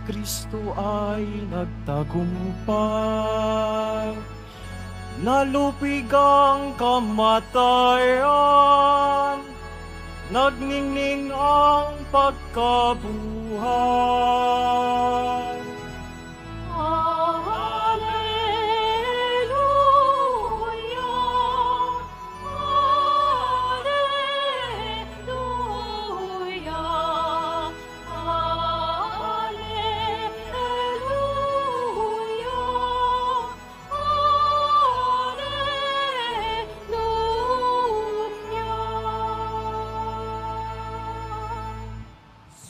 Kristo ay nagtagumpay. Nalupig ang kamatayan, nagningning ang pagkabuhay.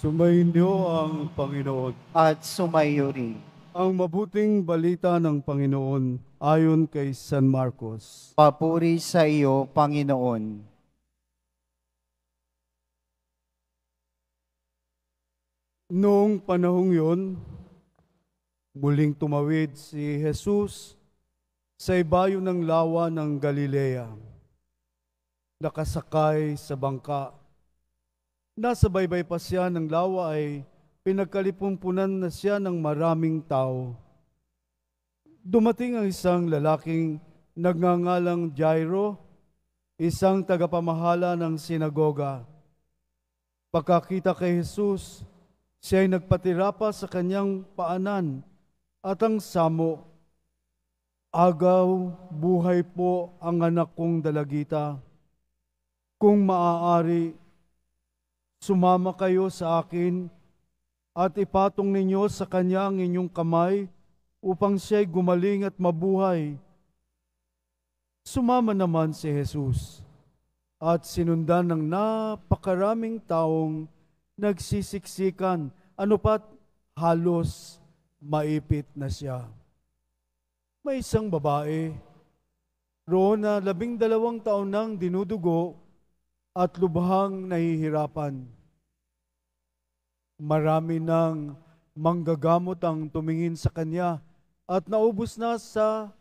Sumainyo ang Panginoon. At sumayo rin. Ang mabuting balita ng Panginoon ayon kay San Marcos. Papuri sa iyo, Panginoon. Noong panahong yun, muling tumawid si Jesus sa ibayo ng lawa ng Galilea. Nakasakay sa bangka. Nasa baybay pa siya ng lawa ay pinagkalipumpunan na siya ng maraming tao. Dumating ang isang lalaking nagngangalang Jairo, isang tagapamahala ng sinagoga. Pagkakita kay Jesus, siya ay nagpatira pa sa kanyang paanan at ang samo, "Agaw, buhay po ang anak kong dalagita. Kung maaari, sumama kayo sa akin at ipatong ninyo sa kanya ang inyong kamay upang siya'y gumaling at mabuhay." Sumama naman si Jesus at sinundan ng napakaraming taong nagsisiksikan, ano pat halos maipit na siya. May isang babae roon na 12 taon nang dinudugo at lubhang nahihirapan. Marami nang manggagamot ang tumingin sa kanya at naubos na sa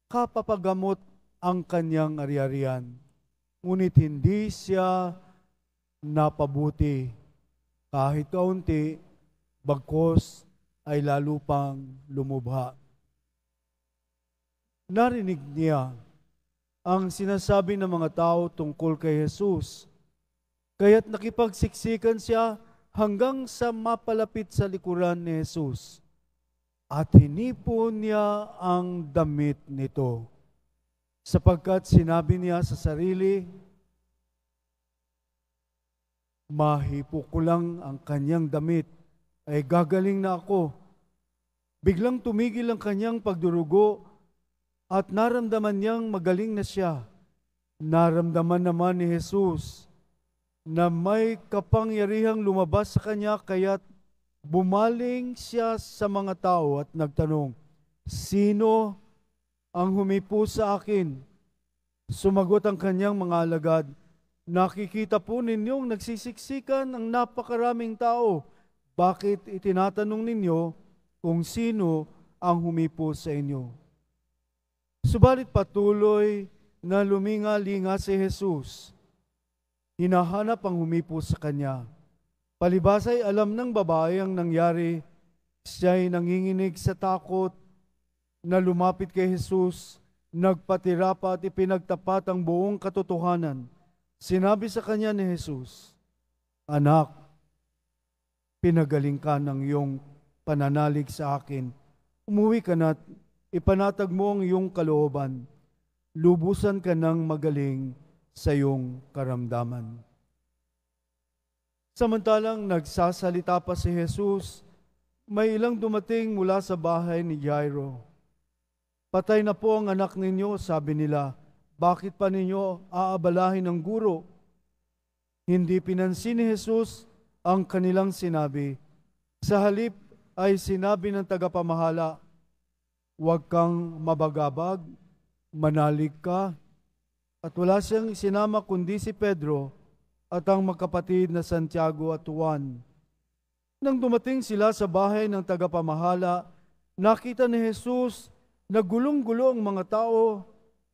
kapapagamot ang kanyang ari-arian. Ngunit hindi siya napabuti kahit kaunti, bagkus ay lalo pang lumubha. Narinig niya ang sinasabi ng mga tao tungkol kay Jesus, kaya't nakipagsiksikan siya hanggang sa mapalapit sa likuran ni Jesus at hinipon niya ang damit nito, sapagkat sinabi niya sa sarili, "Mahipo ko lang ang kanyang damit, ay gagaling na ako." Biglang tumigil ang kanyang pagdurugo at naramdaman niyang magaling na siya. Naramdaman naman ni Jesus na may kapangyarihang lumabas sa kanya, kaya't bumaling siya sa mga tao at nagtanong, "Sino ang humipo sa akin?" Sumagot ang kanyang mga alagad, "Nakikita po ninyong nagsisiksikan ang napakaraming tao. Bakit itinatanong ninyo kung sino ang humipo sa inyo?" Subalit patuloy na luminga-linga si Jesus. Hinahanap ang humipo sa kanya. Palibhas ay alam ng babae ang nangyari. Siya'y nanginginig sa takot na lumapit kay Jesus, nagpatira pa at ipinagtapat ang buong katotohanan. Sinabi sa kanya ni Jesus, "Anak, pinagaling ka ng iyong pananalig sa akin. Umuwi ka na't ipanatag mo ang iyong kalooban. Lubusan ka ng magaling sa iyong karamdaman." Samantalang nagsasalita pa si Jesus, may ilang dumating mula sa bahay ni Jairo. "Patay na po ang anak ninyo," sabi nila. "Bakit pa ninyo aabalahin ng guro?" Hindi pinansin ni Jesus ang kanilang sinabi. Sa halip ay sinabi ng tagapamahala, "Huwag kang mabagabag, manalig ka." At wala siyang sinama kundi si Pedro at ang magkapatid na Santiago at Juan. Nang dumating sila sa bahay ng tagapamahala, nakita ni Jesus na gulong-gulo ang mga tao.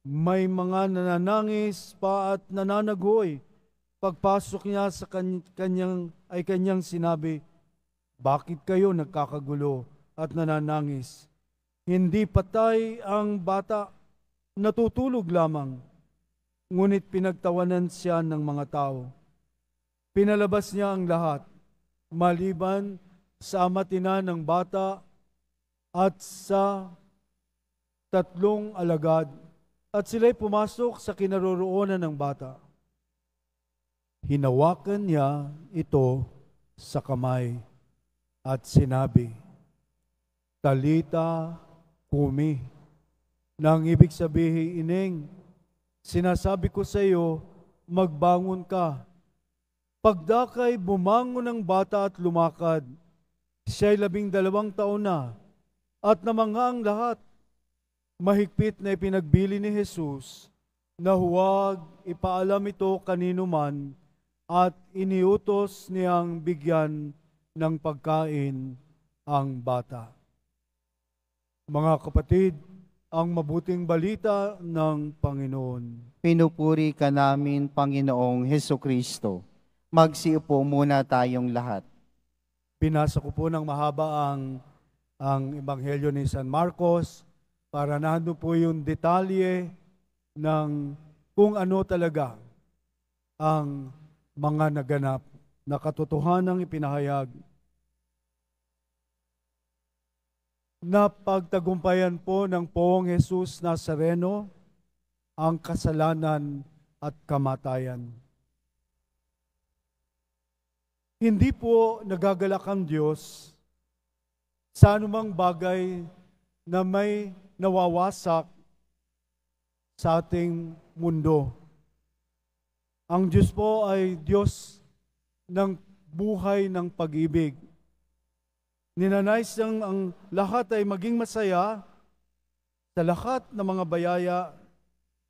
May mga nananangis pa at nananaghoy. Pagpasok niya sa kanyang sinabi, Bakit kayo nagkakagulo at nananangis? Hindi patay ang bata, natutulog lamang. Ngunit pinagtawanan siya ng mga tao. Pinalabas niya ang lahat, maliban sa ama at ina ng bata at sa 3 alagad, at sila'y pumasok sa kinaroroonan ng bata. Hinawakan niya ito sa kamay at sinabi, Talita kumi, nang ibig sabihin, Ineng, sinasabi ko sa iyo, magbangon ka. Pagdakay bumangon ang bata at lumakad. Siya'y 12 taon na at namangha ang lahat. Mahigpit na ipinagbili ni Jesus na huwag ipaalam ito kanino man at iniutos niyang bigyan ng pagkain ang bata. Mga kapatid, ang mabuting balita ng Panginoon. Pinupuri ka namin, Panginoong Hesukristo. Magsiupo muna tayong lahat. Binasa ko po ng mahaba ang Ebanghelyo ni San Marcos para nandun po yung detalye ng kung ano talaga ang mga naganap na katotohanang ipinahayag. Napagtagumpayan po ng Poong Jesus Nazareno ang kasalanan at kamatayan. Hindi po nagagalak ang Diyos sa anumang bagay na may nawawasak sa ating mundo. Ang Diyos po ay Diyos ng buhay ng pag-ibig. Ninanais niyang ang lahat ay maging masaya sa lahat ng mga bayaya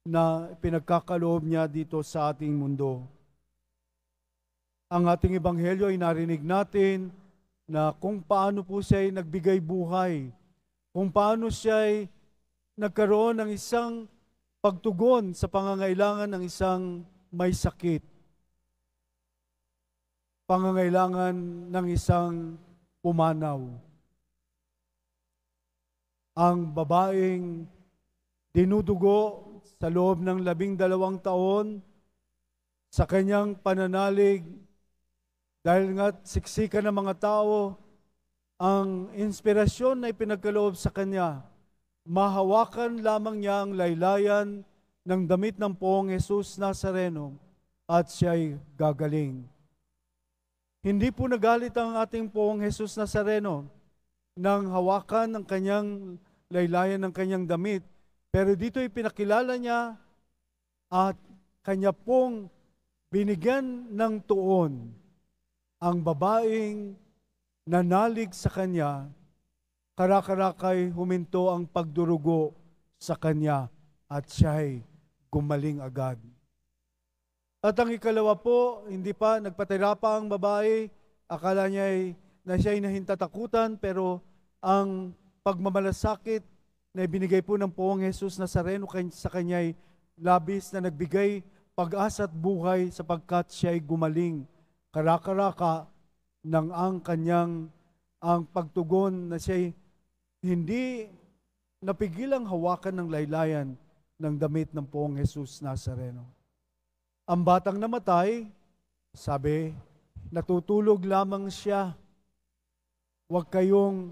na pinagkakaloob niya dito sa ating mundo. Ang ating ebanghelyo ay narinig natin na kung paano po siya ay nagbigay buhay, kung paano siya ay nagkaroon ng isang pagtugon sa pangangailangan ng isang may sakit, pangangailangan ng isang pumanaw. Ang babaeng dinudugo sa loob ng 12 taon sa kanyang pananalig, dahil nga siksikan ng mga tao, ang inspirasyon na ipinagkaloob sa kanya, mahawakan lamang niya ang laylayan ng damit ng Poong Jesus Nazareno at siya'y gagaling. Hindi po nagalit ang ating Poong Jesus Nazareno nang hawakan ng kanyang laylayan ng kanyang damit, pero dito ipinakilala niya at kanya pong binigyan ng tuon ang babaeng nanalig sa kanya, karakarakay huminto ang pagdurugo sa kanya at siya'y gumaling agad. At ang ikalawa po, hindi pa nagpatira pa ang babae, akala niya na siya'y nahintatakutan, pero ang pagmamalasakit na ibinigay po ng Poong Jesus Nazareno sa kanya'y labis na nagbigay pag-asa at buhay sapagkat siya'y gumaling. Karakaraka ng ang pagtugon na siya'y hindi napigilang hawakan ng laylayan ng damit ng Poong Jesus Nazareno. Ang batang namatay, sabi, natutulog lamang siya. Huwag kayong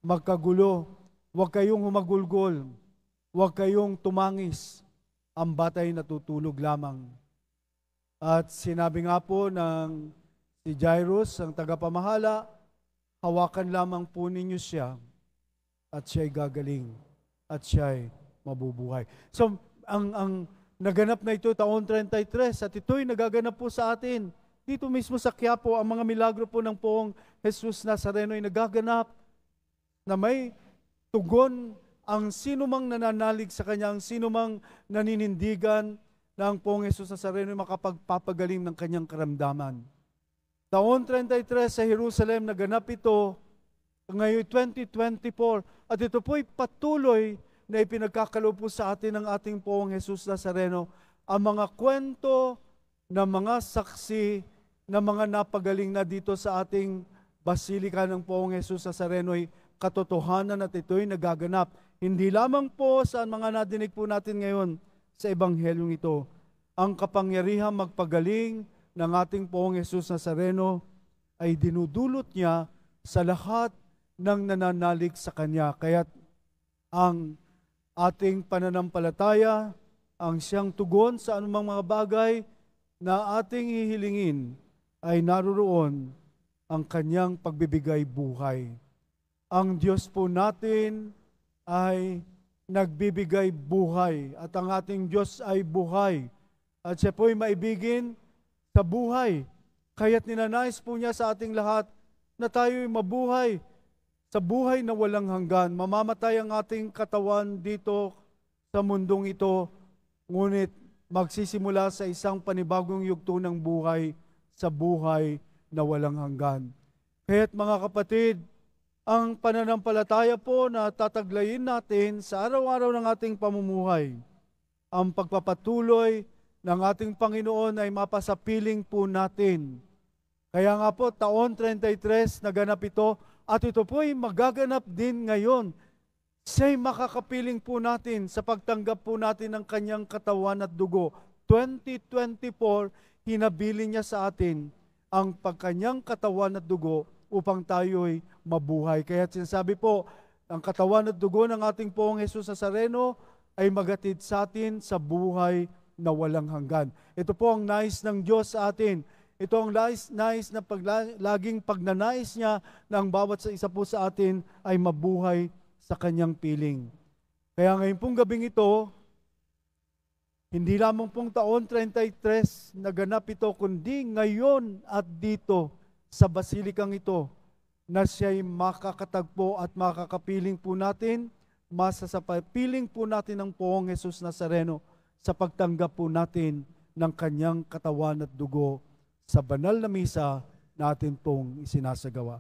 magkagulo, huwag kayong humagulgol, huwag kayong tumangis. Ang batay natutulog lamang. At sinabi nga po ng si Jairus, ang tagapamahala, hawakan lamang po ninyo siya at siya'y gagaling at siya'y mabubuhay. So, ang naganap na ito taon 33 at ito'y nagaganap po sa atin. Dito mismo sa Quiapo, ang mga milagro po ng Poong Jesus Nazareno ay nagaganap na may tugon ang sinumang nananalig sa Kanya, ang sinumang naninindigan na ang Poong Jesus Nazareno ay makapagpapagaling ng kanyang karamdaman. Taon 33 sa Jerusalem, naganap ito ngayon 2024 at ito po'y patuloy na ipinagkakaloob po sa atin ng ating Poong Jesus Nazareno ang mga kwento ng mga saksi na mga napagaling na dito sa ating Basilika ng Poong Jesus Nazareno ay katotohanan at ito'y nagaganap. Hindi lamang po sa mga nadinig po natin ngayon sa Ebanghelyong ito, ang kapangyarihang magpagaling ng ating Poong Jesus Nazareno ay dinudulot niya sa lahat ng nananalig sa Kanya. Kaya't ang ating pananampalataya, ang siyang tugon sa anumang mga bagay na ating hihilingin ay naroon ang Kanyang pagbibigay buhay. Ang Diyos po natin ay nagbibigay buhay at ang ating Diyos ay buhay at siya po'y maibigin sa buhay. Kaya't ninanais po niya sa ating lahat na tayo'y mabuhay sa buhay na walang hanggan. Mamamatay ang ating katawan dito sa mundong ito, ngunit magsisimula sa isang panibagong yugto ng buhay sa buhay na walang hanggan. Kaya't mga kapatid, ang pananampalataya po na tataglayin natin sa araw-araw ng ating pamumuhay, ang pagpapatuloy ng ating Panginoon ay mapasapiling po natin. Kaya nga po, taon 33 naganap ito at ito po ay magaganap din ngayon. Siya'y makakapiling po natin sa pagtanggap po natin ng Kanyang katawan at dugo. 2024, hinabili niya sa atin ang pagkanyang katawan at dugo upang tayo'y mabuhay. Kaya sinasabi po, ang katawan at dugo ng ating Poong Jesus Nazareno ay magatid sa atin sa buhay na walang hanggan. Ito po ang nais ng Diyos sa atin. Ito ang nais na laging pagnanais niya na ang bawat isa po sa atin ay mabuhay sa Kanyang piling. Kaya ngayon pong gabing ito, hindi lamang pong taon 33 naganap ito, kundi ngayon at dito sa basilikang ito na siya'y makakatagpo at makakapiling po natin, masasapiling po natin ng Poong Jesus Nazareno sa pagtanggap po natin ng Kanyang katawan at dugo sa banal na misa natin pong isinasagawa.